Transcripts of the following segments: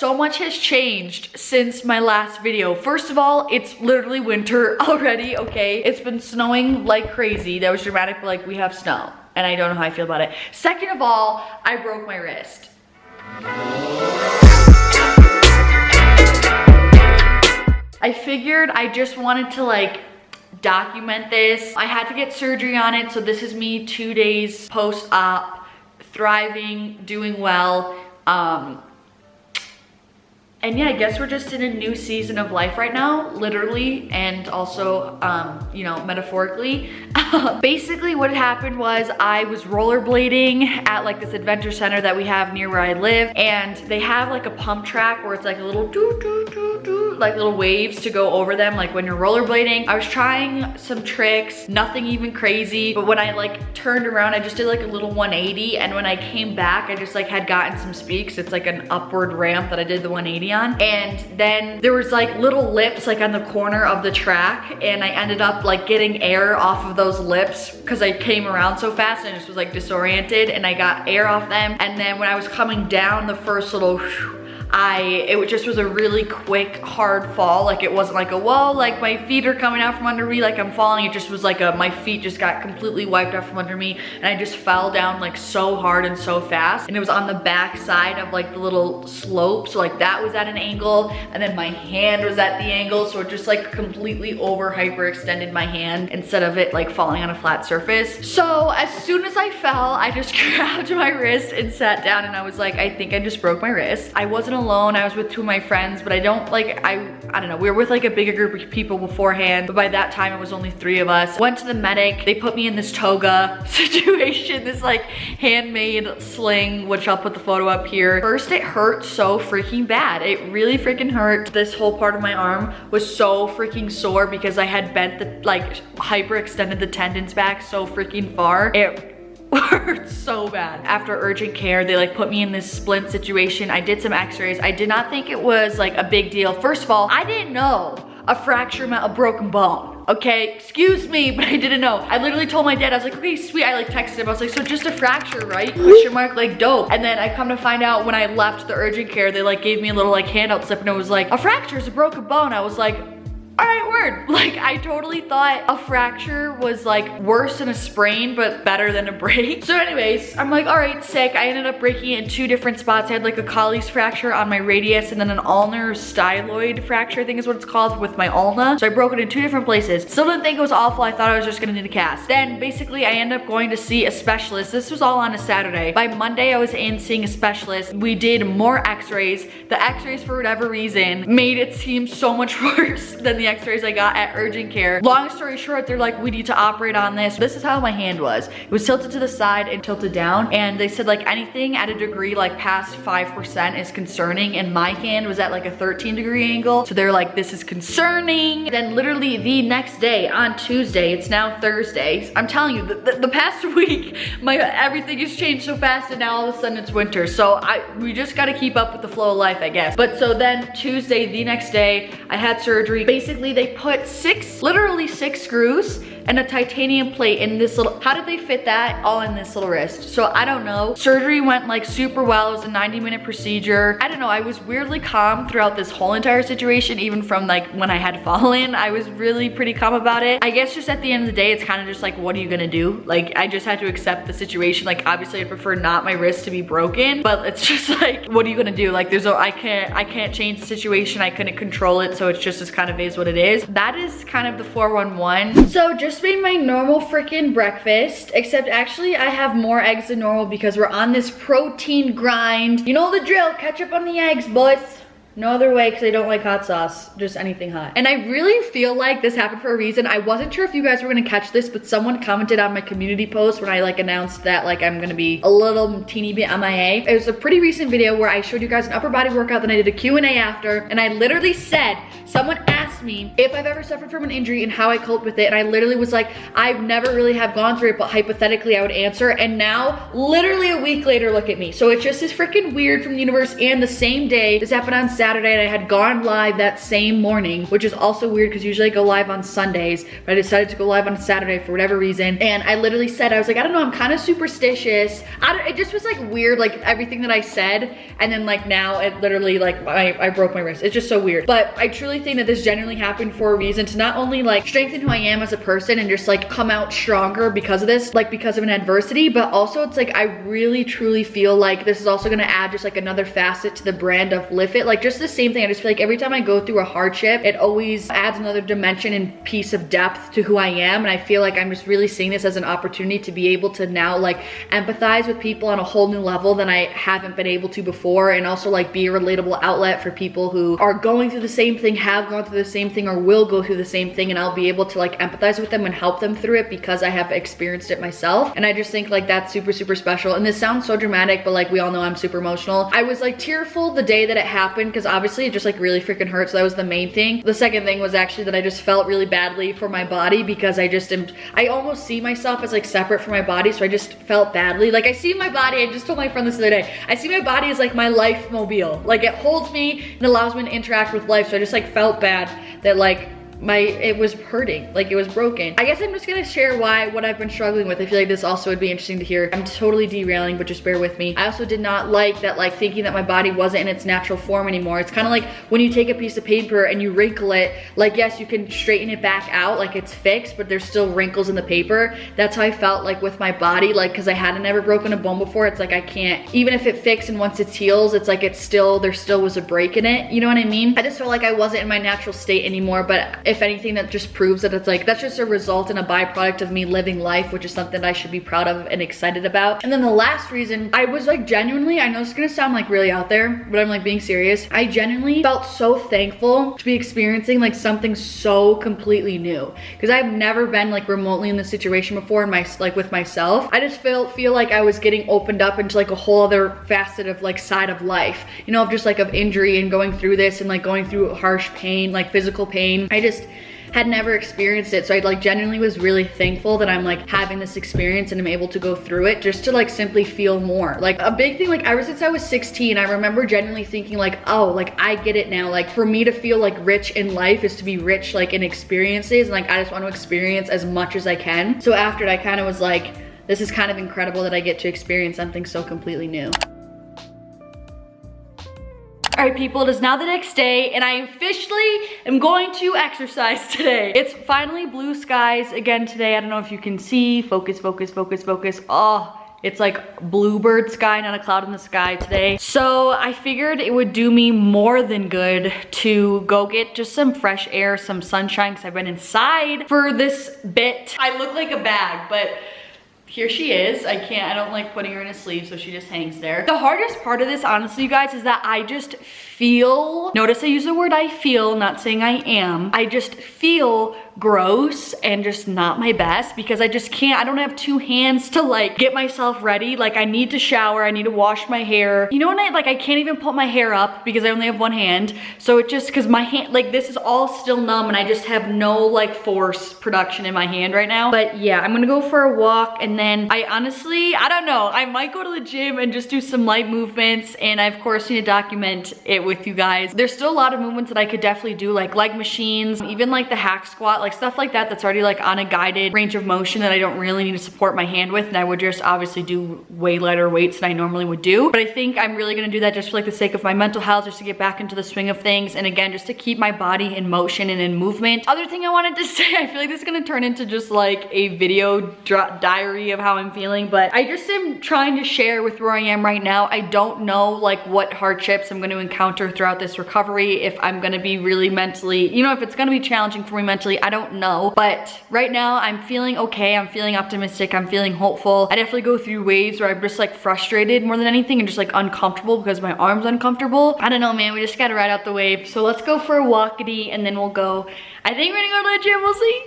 so much has changed since my last video. First of all, it's literally winter already, okay? It's been snowing like crazy. That was dramatic, but like we have snow and I don't know how I feel about it. Second of all, I broke my wrist. I figured I just wanted to like document this. I had to get surgery on it, so this is me 2 days post-op, thriving, doing well. And yeah, I guess we're just in a new season of life right now, literally, and also, you know, metaphorically. Basically what happened was I was rollerblading at like this adventure center that we have near where I live, and they have like a pump track where it's like a little like little waves to go over them like when you're rollerblading. I was trying some tricks, nothing even crazy, but when I like turned around, I just did like a little 180, and when I came back, I just like had gotten some speed because it's like an upward ramp that I did the 180 on. And then there was like little lips like on the corner of the track, and I ended up like getting air off of those lips because I came around so fast and I just was like disoriented, and I got air off them. And then when I was coming down the first little it just was a really quick, hard fall. Like it wasn't like a, whoa, like my feet are coming out from under me, like I'm falling. It just was like my feet just got completely wiped out from under me, and I just fell down like so hard and so fast. And it was on the back side of like the little slope, so like that was at an angle, and then my hand was at the angle, so it just like completely over hyperextended my hand instead of it like falling on a flat surface. So as soon as I fell, I just grabbed my wrist and sat down, and I was like, I think I just broke my wrist. I wasn't alone, I was with 2 of my friends, but I don't know, we were with like a bigger group of people beforehand, but by that time it was only 3 of us. Went to the medic, they put me in this toga situation, this like handmade sling, which I'll put the photo up here. First it hurt so freaking bad. It really freaking hurt. This whole part of my arm was so freaking sore because I had bent the, like hyperextended the tendons back so freaking far. It hurt so bad. After urgent care, they like put me in this splint situation. I did some x-rays. I did not think it was like a big deal. First of all, I didn't know a fracture meant a broken bone. Okay, excuse me, but I didn't know. I literally told my dad, I was like, okay, sweet. I like texted him, I was like, so just a fracture, right? Question mark, like dope. And then I come to find out when I left the urgent care, they like gave me a little like handout slip, and it was like, a fracture is a broken bone. I was like, all right, word. Like I totally thought a fracture was like worse than a sprain, but better than a break. So anyways, I'm like, all right, sick. I ended up breaking it in 2 different spots. I had like a Colles fracture on my radius, and then an ulnar styloid fracture, I think is what it's called, with my ulna. So I broke it in 2 different places. Still didn't think it was awful. I thought I was just gonna need a cast. Then basically I ended up going to see a specialist. This was all on a Saturday. By Monday I was in seeing a specialist. We did more x-rays. The x-rays, for whatever reason, made it seem so much worse than the x-rays I got at urgent care. Long story short, they're like, we need to operate on this. This is how my hand was. It was tilted to the side and tilted down, and they said like anything at a degree like past 5% is concerning, and my hand was at like a 13-degree angle, so they're like, this is concerning. Then literally the next day, on Tuesday, it's now Thursday, I'm telling you, the past week, everything has changed so fast, and now all of a sudden it's winter. So we just gotta keep up with the flow of life, I guess. But so then Tuesday, the next day, I had surgery. Basically they put literally 6 screws and a titanium plate in this little, how did they fit that all in this little wrist? So I don't know. Surgery went like super well. It was a 90-minute procedure. I don't know, I was weirdly calm throughout this whole entire situation, even from like when I had fallen. I was really pretty calm about it. I guess just at the end of the day, it's kind of just like, what are you gonna do? Like I just had to accept the situation. Like obviously I prefer not my wrist to be broken, but it's just like, what are you gonna do? Like I can't change the situation. I couldn't control it, so it's just kind of is what it is. That is kind of the 411. So just made my normal freaking breakfast, except actually I have more eggs than normal because we're on this protein grind. You know the drill, ketchup on the eggs, boys. No other way, because I don't like hot sauce, just anything hot. And I really feel like this happened for a reason. I wasn't sure if you guys were gonna catch this, but someone commented on my community post when I like announced that like I'm gonna be a little teeny bit MIA. It was a pretty recent video where I showed you guys an upper body workout, then I did a Q&A after, and I literally said, someone asked asked me if I've ever suffered from an injury and how I coped with it. And I literally was like, I've never really have gone through it, but hypothetically I would answer. And now, literally a week later, look at me. So it's just as freaking weird from the universe. And the same day, this happened on Saturday, and I had gone live that same morning, which is also weird because usually I go live on Sundays, but I decided to go live on Saturday for whatever reason. And I literally said, I was like, I don't know, I'm kind of superstitious. It just was like weird, like everything that I said. And then like now it literally like I broke my wrist. It's just so weird. But I truly think that this genuinely happened for a reason, to not only like strengthen who I am as a person and just like come out stronger because of this, like because of an adversity, but also it's like I really truly feel like this is also gonna add just like another facet to the brand of Live It. Like just the same thing. I just feel like every time I go through a hardship, it always adds another dimension and piece of depth to who I am. And I feel like I'm just really seeing this as an opportunity to be able to now like empathize with people on a whole new level than I haven't been able to before, and also like be a relatable outlet for people who are going through the same thing, have gone through the same thing, or will go through the same thing, and I'll be able to like empathize with them and help them through it because I have experienced it myself. And I just think like that's super, super special. And this sounds so dramatic, but like we all know I'm super emotional. I was like tearful the day that it happened because obviously it just like really freaking hurt. So that was the main thing. The second thing was actually that I just felt really badly for my body because I almost see myself as like separate from my body. So I just felt badly. Like I see my body, I just told my friend this the other day, I see my body as like my life mobile. Like it holds me and allows me to interact with life. So I just like felt bad that like it was hurting, like it was broken. I guess I'm just gonna share what I've been struggling with. I feel like this also would be interesting to hear. I'm totally derailing, but just bear with me. I also did not like that, like thinking that my body wasn't in its natural form anymore. It's kind of like when you take a piece of paper and you wrinkle it, like yes, you can straighten it back out, like it's fixed, but there's still wrinkles in the paper. That's how I felt like with my body, like because I hadn't ever broken a bone before. It's like I can't, even if it fixed and once it heals, it's like there still was a break in it. You know what I mean? I just felt like I wasn't in my natural state anymore, but if anything, that just proves that it's like, that's just a result and a byproduct of me living life, which is something I should be proud of and excited about. And then the last reason, I was like genuinely, I know it's gonna sound like really out there, but I'm like being serious. I genuinely felt so thankful to be experiencing like something so completely new, because I've never been like remotely in this situation before with myself. I just feel like I was getting opened up into like a whole other facet of like side of life, you know, of just like of injury and going through this and like going through harsh pain, like physical pain. I just had never experienced it. So I like genuinely was really thankful that I'm like having this experience and I'm able to go through it just to like simply feel more. Like a big thing, like ever since I was 16, I remember genuinely thinking like, oh, like I get it now. Like for me to feel like rich in life is to be rich like in experiences, and like I just want to experience as much as I can. So after it, I kind of was like, this is kind of incredible that I get to experience something so completely new. All right, people, it is now the next day and I officially am going to exercise today. It's finally blue skies again today. I don't know if you can see, focus, focus, focus, focus. Oh, it's like bluebird sky, not a cloud in the sky today. So I figured it would do me more than good to go get just some fresh air, some sunshine, because I've been inside for this bit. I look like a bag, but here she is. I don't like putting her in a sleeve, so she just hangs there. The hardest part of this, honestly, you guys, is that I just feel, notice I use the word I feel, not saying I am. I just feel gross and just not my best because I just can't, I don't have two hands to like get myself ready. Like I need to shower, I need to wash my hair. You know what I can't even put my hair up because I only have one hand. So it just, cause my hand, like this is all still numb and I just have no like force production in my hand right now. But yeah, I'm gonna go for a walk and then I honestly, I don't know, I might go to the gym and just do some light movements, and I of course need to document it with you guys. There's still a lot of movements that I could definitely do, like leg machines, even like the hack squat, like stuff like that that's already like on a guided range of motion that I don't really need to support my hand with, and I would just obviously do way lighter weights than I normally would do. But I think I'm really gonna do that just for like the sake of my mental health, just to get back into the swing of things, and again, just to keep my body in motion and in movement. Other thing I wanted to say, I feel like this is gonna turn into just like a video diary of how I'm feeling, but I just am trying to share with where I am right now. I don't know like what hardships I'm gonna encounter throughout this recovery, if I'm gonna be really mentally, you know, if it's gonna be challenging for me mentally, I don't know. But right now I'm feeling okay, I'm feeling optimistic, I'm feeling hopeful. I definitely go through waves where I'm just like frustrated more than anything and just like uncomfortable because my arm's uncomfortable. I don't know, man, we just gotta ride out the wave. So let's go for a walkity and then we'll go, I think we're gonna go to the gym, we'll see.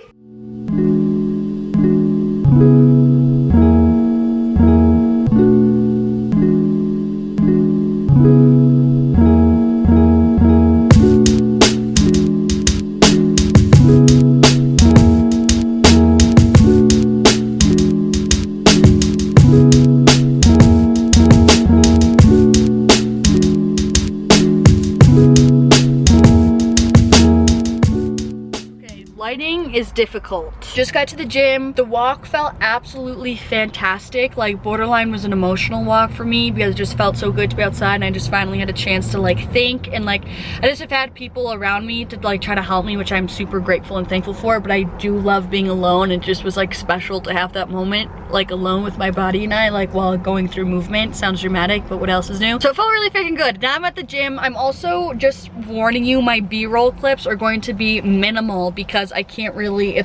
deciding is difficult. Just got to the gym. The walk felt absolutely fantastic. Like borderline was an emotional walk for me because it just felt so good to be outside, and I just finally had a chance to like think, and like I just have had people around me to like try to help me, which I'm super grateful and thankful for, but I do love being alone. It just was like special to have that moment like alone with my body and I, like while going through movement. Sounds dramatic, but what else is new? So it felt really freaking good. Now I'm at the gym. I'm also just warning you, my B-roll clips are going to be minimal because I can't really,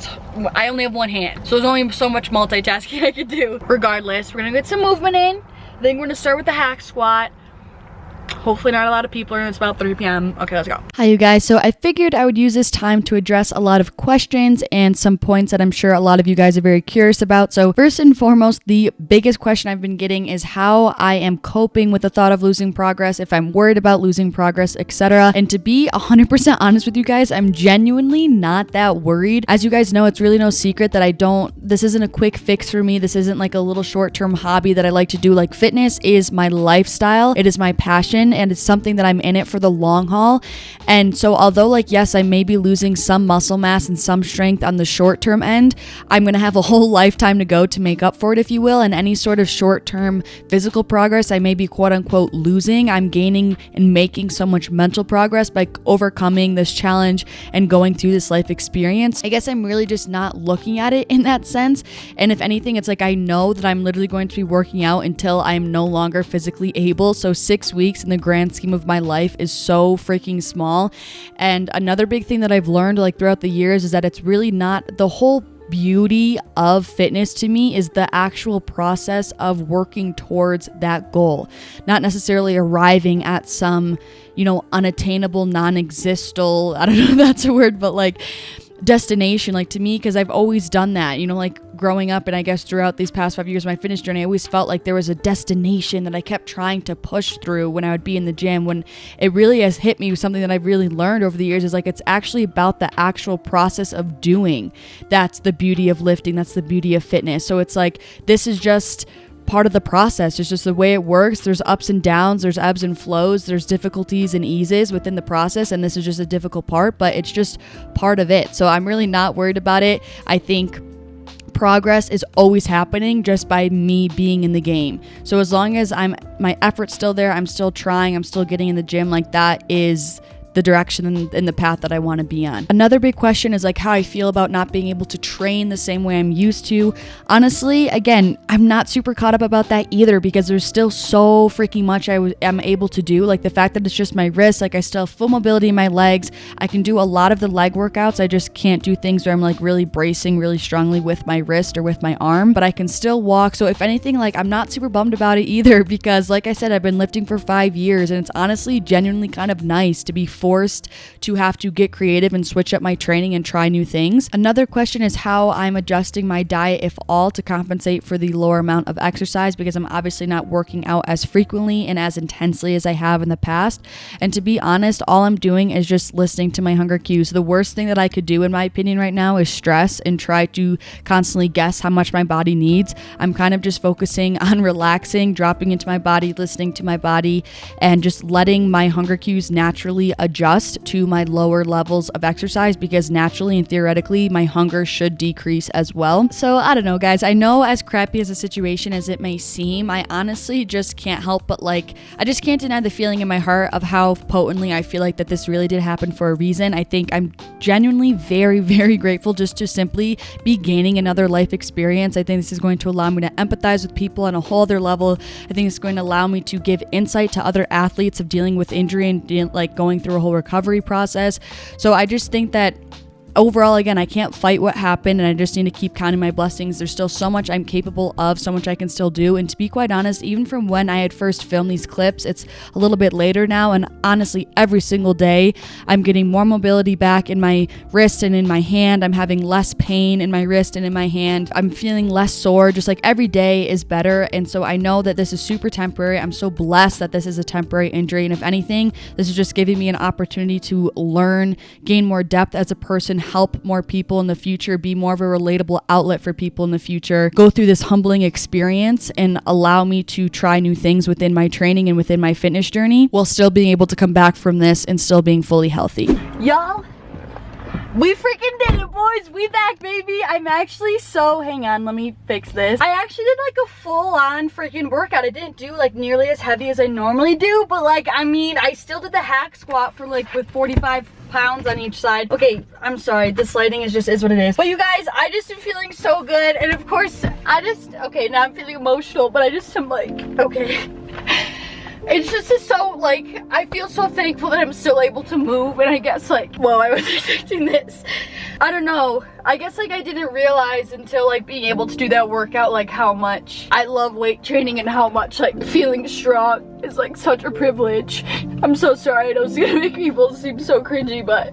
I only have one hand, so there's only so much multitasking I can do. Regardless, we're gonna get some movement in. Then we're gonna start with the hack squat. Hopefully not a lot of people are, and it's about 3 p.m. Okay, let's go. Hi you guys, so I figured I would use this time to address a lot of questions and some points that I'm sure a lot of you guys are very curious about. So first and foremost, the biggest question I've been getting is how I am coping with the thought of losing progress, if I'm worried about losing progress, etc. And to be 100% honest with you guys, I'm genuinely not that worried. As you guys know, it's really no secret that this isn't a quick fix for me. This isn't like a little short-term hobby that I like to do. Like fitness is my lifestyle. It is my passion, and it's something that I'm in it for the long haul. And so although like yes, I may be losing some muscle mass and some strength on the short term end, I'm gonna have a whole lifetime to go to make up for it, if you will. And any sort of short term physical progress I may be quote unquote losing, I'm gaining and making so much mental progress by overcoming this challenge and going through this life experience. I guess I'm really just not looking at it in that sense. And if anything, it's like I know that I'm literally going to be working out until I'm no longer physically able. So 6 weeks in the grand scheme of my life is so freaking small. And another big thing that I've learned like throughout the years is that it's really not the whole beauty of fitness to me is the actual process of working towards that goal, not necessarily arriving at some, unattainable, non-existal, I don't know if that's a word, but like destination, like to me, because I've always done that, like growing up, and I guess throughout these past 5 years of my fitness journey, I always felt like there was a destination that I kept trying to push through when I would be in the gym, when it really has hit me with something that I've really learned over the years is like it's actually about the actual process of doing. That's the beauty of lifting. That's the beauty of fitness. So it's like this is just part of the process. It's just the way it works. There's ups and downs, there's ebbs and flows, there's difficulties and eases within the process, and this is just a difficult part, but it's just part of it. So I'm really not worried about it. I think progress is always happening just by me being in the game. So as long as my effort's still there, I'm still trying, I'm still getting in the gym, like that is the direction and the path that I want to be on. Another big question is like how I feel about not being able to train the same way I'm used to. Honestly, again, I'm not super caught up about that either because there's still so freaking much I am able to do. Like the fact that it's just my wrist, like I still have full mobility in my legs. I can do a lot of the leg workouts. I just can't do things where I'm like really bracing really strongly with my wrist or with my arm, but I can still walk. So if anything, like I'm not super bummed about it either because like I said, I've been lifting for 5 years and it's honestly genuinely kind of nice to be forced to have to get creative and switch up my training and try new things. Another question is how I'm adjusting my diet, if all, to compensate for the lower amount of exercise because I'm obviously not working out as frequently and as intensely as I have in the past. And to be honest, all I'm doing is just listening to my hunger cues. The worst thing that I could do in my opinion right now is stress and try to constantly guess how much my body needs. I'm kind of just focusing on relaxing, dropping into my body, listening to my body, and just letting my hunger cues naturally adjust to my lower levels of exercise because naturally and theoretically my hunger should decrease as well. So I don't know guys, I know as crappy as a situation as it may seem, I honestly just can't help but like, I just can't deny the feeling in my heart of how potently I feel like that this really did happen for a reason. I think I'm genuinely very, very grateful just to simply be gaining another life experience. I think this is going to allow me to empathize with people on a whole other level. I think it's going to allow me to give insight to other athletes of dealing with injury and like going through a whole recovery process. So I just think that overall, again, I can't fight what happened and I just need to keep counting my blessings. There's still so much I'm capable of, so much I can still do. And to be quite honest, even from when I had first filmed these clips, it's a little bit later now. And honestly, every single day, I'm getting more mobility back in my wrist and in my hand. I'm having less pain in my wrist and in my hand. I'm feeling less sore. Just like every day is better. And so I know that this is super temporary. I'm so blessed that this is a temporary injury. And if anything, this is just giving me an opportunity to learn, gain more depth as a person, help more people in the future, be more of a relatable outlet for people in the future, go through this humbling experience and allow me to try new things within my training and within my fitness journey while still being able to come back from this and still being fully healthy. Y'all, We freaking did it, boys. We back, baby. I'm actually so, hang on, let me fix this. I actually did like a full-on freaking workout. I didn't do like nearly as heavy as I normally do, but like, I mean, I still did the hack squat for like with 45 pounds on each side. Okay, I'm sorry, this lighting is what it is. But you guys, I just am feeling so good. And of course, okay, now I'm feeling emotional, but I'm like, okay. It's just so, like, I feel so thankful that I'm still able to move, and I guess, like, whoa, I was expecting this. I don't know. I guess, like, I didn't realize until, like, being able to do that workout, like, how much I love weight training and how much, like, feeling strong is, like, such a privilege. I'm so sorry. I know it's gonna make people seem so cringy, but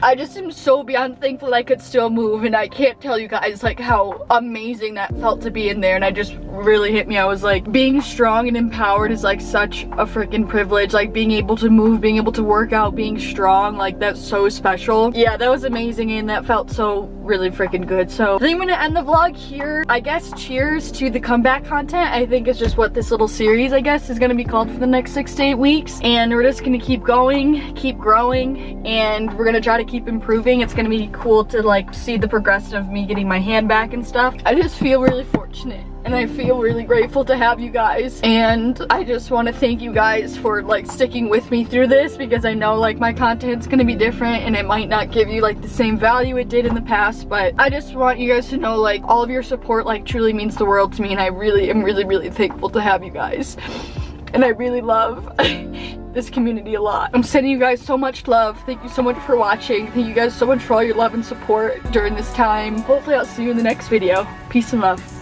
I just am so beyond thankful that I could still move, and I can't tell you guys, like, how amazing that felt to be in there, and I just really hit me. I was like, being strong and empowered is, like, such a freaking privilege. Like, being able to move, being able to work out, being strong, like, that's so special. Yeah, that was amazing, and that felt so really freaking good. So I think I'm gonna end the vlog here. I guess cheers to the comeback content. I think it's just what this little series, I guess, is gonna be called for the next 6 to 8 weeks, and we're just gonna keep going, keep growing, and we're gonna try to keep improving. It's gonna be cool to like see the progression of me getting my hand back and stuff. I just feel really fortunate, and I feel really grateful to have you guys, and I just want to thank you guys for like sticking with me through this, because I know like my content's gonna be different and it might not give you like the same value it did in the past, but I just want you guys to know like all of your support like truly means the world to me, and I really am really thankful to have you guys, and I really love this community a lot. I'm sending you guys so much love. Thank you so much for watching. Thank you guys so much for all your love and support during this time. Hopefully I'll see you in the next video. Peace and love.